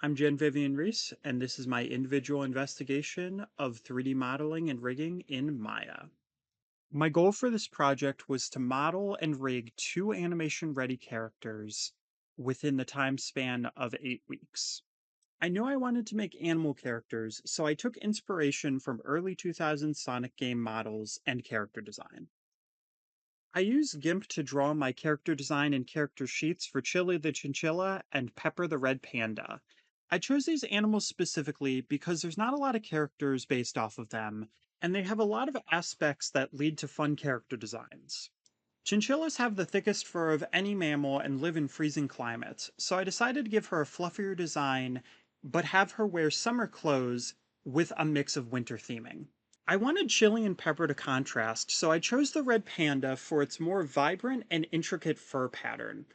I'm Jen-Vivian Rees, and this is my individual investigation of 3D modeling and rigging in Maya. My goal for this project was to model and rig two animation-ready characters within the time span of 8 weeks. I knew I wanted to make animal characters, so I took inspiration from early 2000s Sonic game models and character design. I used GIMP to draw my character design and character sheets for Chili the chinchilla and Pepper the red panda. I chose these animals specifically because there's not a lot of characters based off of them, and they have a lot of aspects that lead to fun character designs. Chinchillas have the thickest fur of any mammal and live in freezing climates, so I decided to give her a fluffier design, but have her wear summer clothes with a mix of winter theming. I wanted Chili and Pepper to contrast, so I chose the red panda for its more vibrant and intricate fur pattern.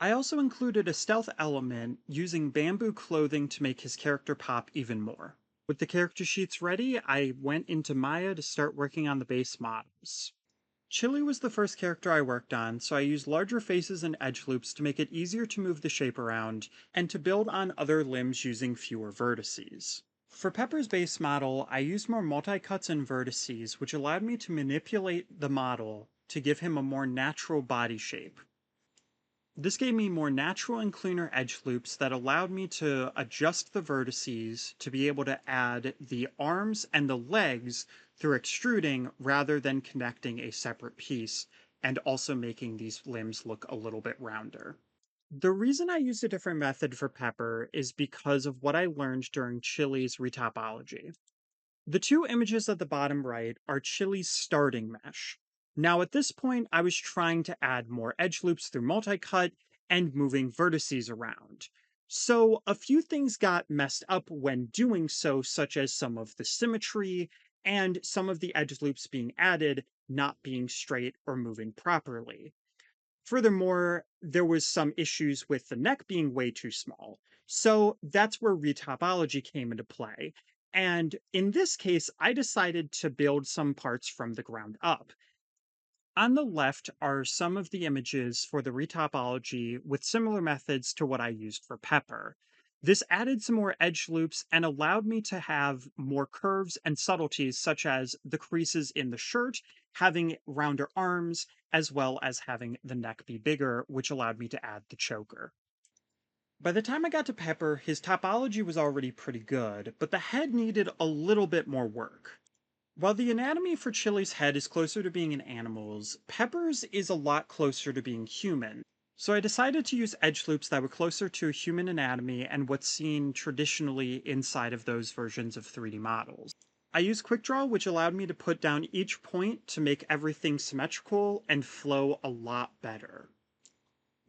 I also included a stealth element using bamboo clothing to make his character pop even more. With the character sheets ready, I went into Maya to start working on the base models. Chili was the first character I worked on, so I used larger faces and edge loops to make it easier to move the shape around, and to build on other limbs using fewer vertices. For Pepper's base model, I used more multi-cuts and vertices, which allowed me to manipulate the model to give him a more natural body shape. This gave me more natural and cleaner edge loops that allowed me to adjust the vertices to be able to add the arms and the legs through extruding rather than connecting a separate piece, and also making these limbs look a little bit rounder. The reason I used a different method for Pepper is because of what I learned during Chili's retopology. The two images at the bottom right are Chili's starting mesh. Now, at this point, I was trying to add more edge loops through multi-cut and moving vertices around. So, a few things got messed up when doing so, such as some of the symmetry and some of the edge loops being added not being straight or moving properly. Furthermore, there was some issues with the neck being way too small. So that's where retopology came into play. And in this case, I decided to build some parts from the ground up. On the left are some of the images for the retopology with similar methods to what I used for Pepper. This added some more edge loops and allowed me to have more curves and subtleties, such as the creases in the shirt, having rounder arms, as well as having the neck be bigger, which allowed me to add the choker. By the time I got to Pepper, his topology was already pretty good, but the head needed a little bit more work. While the anatomy for Chili's head is closer to being an animal's, Pepper's is a lot closer to being human. So I decided to use edge loops that were closer to a human anatomy and what's seen traditionally inside of those versions of 3D models. I used QuickDraw, which allowed me to put down each point to make everything symmetrical and flow a lot better.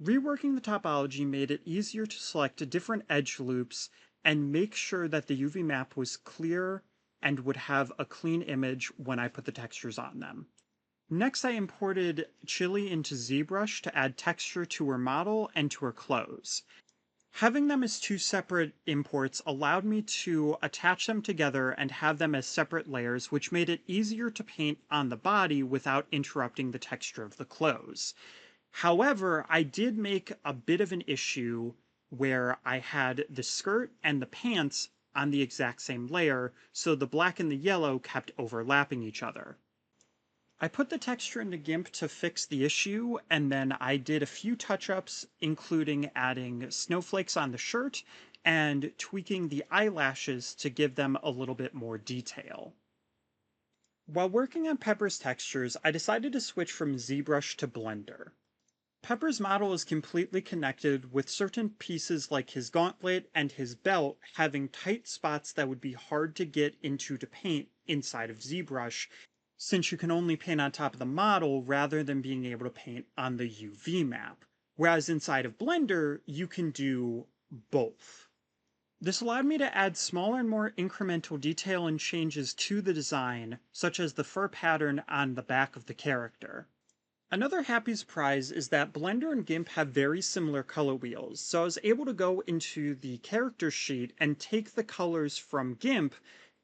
Reworking the topology made it easier to select different edge loops and make sure that the UV map was clear and would have a clean image when I put the textures on them. Next, I imported Chili into ZBrush to add texture to her model and to her clothes. Having them as two separate imports allowed me to attach them together and have them as separate layers, which made it easier to paint on the body without interrupting the texture of the clothes. However, I did make a bit of an issue where I had the skirt and the pants on the exact same layer, so the black and the yellow kept overlapping each other. I put the texture into GIMP to fix the issue, and then I did a few touch-ups, including adding snowflakes on the shirt and tweaking the eyelashes to give them a little bit more detail. While working on Pepper's textures, I decided to switch from ZBrush to Blender. Pepper's model is completely connected, with certain pieces like his gauntlet and his belt having tight spots that would be hard to get into to paint inside of ZBrush, since you can only paint on top of the model rather than being able to paint on the UV map. Whereas inside of Blender, you can do both. This allowed me to add smaller and more incremental detail and changes to the design, such as the fur pattern on the back of the character. Another happy surprise is that Blender and GIMP have very similar color wheels, so I was able to go into the character sheet and take the colors from GIMP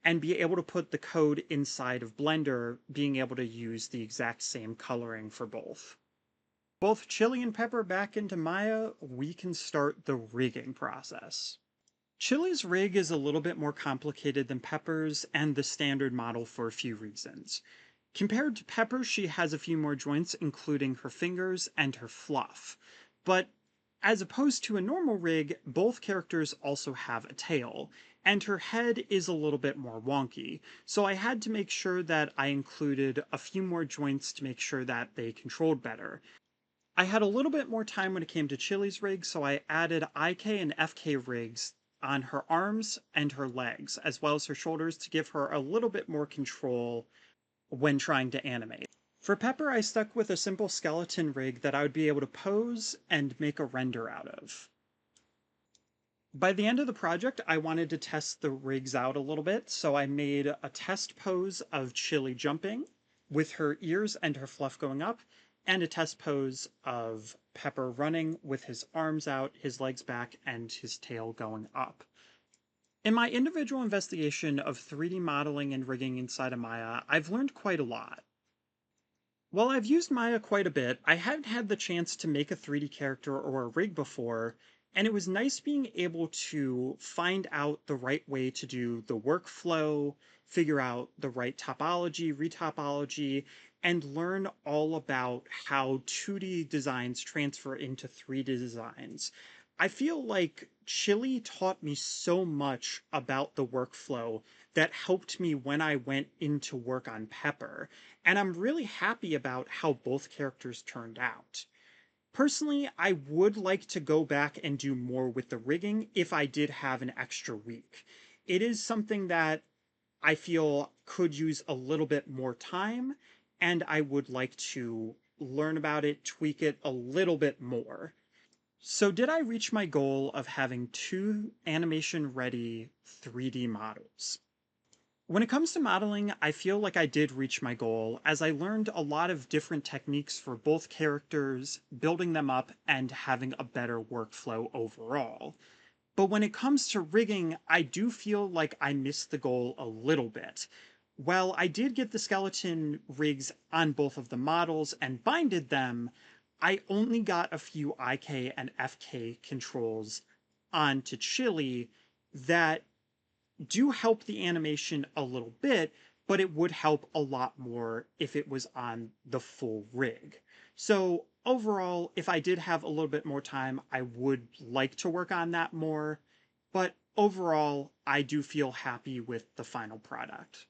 and be able to put the code inside of Blender, being able to use the exact same coloring for both. Both Chili and Pepper back into Maya, we can start the rigging process. Chili's rig is a little bit more complicated than Pepper's and the standard model for a few reasons. Compared to Pepper, she has a few more joints, including her fingers and her fluff. But as opposed to a normal rig, both characters also have a tail, and her head is a little bit more wonky. So I had to make sure that I included a few more joints to make sure that they controlled better. I had a little bit more time when it came to Chili's rig, so I added IK and FK rigs on her arms and her legs, as well as her shoulders, to give her a little bit more control when trying to animate. For Pepper, I stuck with a simple skeleton rig that I would be able to pose and make a render out of. By the end of the project, I wanted to test the rigs out a little bit, so I made a test pose of Chili jumping with her ears and her fluff going up, and a test pose of Pepper running with his arms out, his legs back, and his tail going up. In my individual investigation of 3D modeling and rigging inside of Maya, I've learned quite a lot. While I've used Maya quite a bit, I hadn't had the chance to make a 3D character or a rig before, and it was nice being able to find out the right way to do the workflow, figure out the right topology, retopology, and learn all about how 2D designs transfer into 3D designs. I feel like Chili taught me so much about the workflow that helped me when I went into work on Pepper, and I'm really happy about how both characters turned out. Personally, I would like to go back and do more with the rigging if I did have an extra week. It is something that I feel could use a little bit more time, and I would like to learn about it, tweak it a little bit more. So, did I reach my goal of having two animation ready 3D models? When it comes to modeling, I feel like I did reach my goal as I learned a lot of different techniques for both characters, building them up, and having a better workflow overall. But when it comes to rigging, I do feel like I missed the goal a little bit. While I did get the skeleton rigs on both of the models and binded them, I only got a few IK and FK controls onto Chili that do help the animation a little bit, but it would help a lot more if it was on the full rig. So overall, if I did have a little bit more time, I would like to work on that more. But overall, I do feel happy with the final product.